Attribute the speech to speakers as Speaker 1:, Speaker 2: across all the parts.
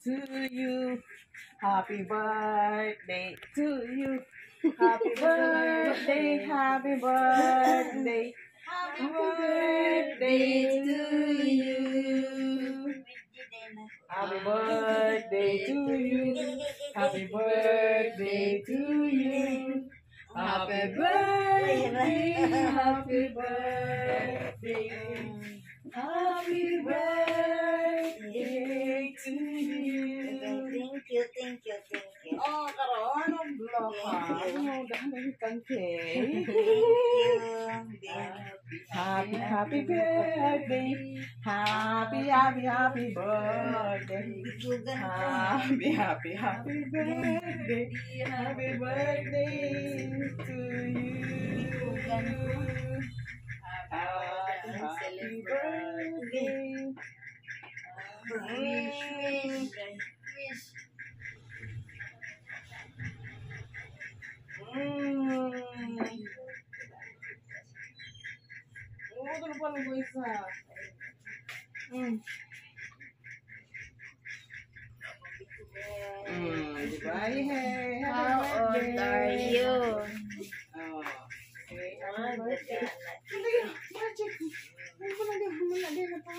Speaker 1: to you. Happy birthday to you. Happy birthday, happy birthday. Happy birthday to you. Happy birthday to you. Happy birthday to you. Happy birthday, happy birthday. Happy birthday to you.
Speaker 2: Thank you.
Speaker 1: Oh, karoon ang block ha. Oh, dahil kang cake. Happy birthday. Happy birthday. Happy birthday. Happy birthday to you. Happy birthday. Ito na pala mo isa. Diba? Hey,
Speaker 2: How old are you?
Speaker 1: Oh. Okay, happy birthday. Magic. Ay, wala din na pa.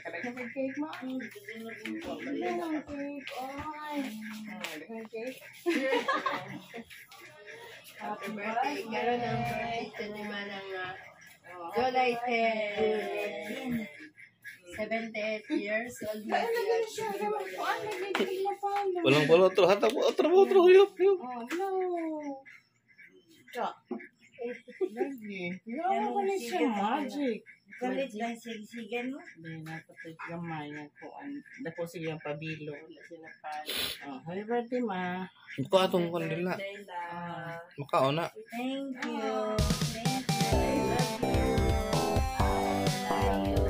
Speaker 1: Kadaghan may cake mo. Kadaghan ang cake. Ay. Kadaghan cake. Happy birthday.
Speaker 2: Karoon ang birthday ni Manang July 10. 78 years old.
Speaker 3: Walang pala otro. Hatap mo otro. Yup.
Speaker 1: Oh, no. Lagi. Yung pala siya magic.
Speaker 2: Galit lang sigsigan mo?
Speaker 1: Hindi, napatit gamay nga kuan. Dako siya pabilo. Wala sila pa. Oh, happy birthday, ma.
Speaker 3: Ito atong kandila. Makauna.
Speaker 2: Thank you. I love you.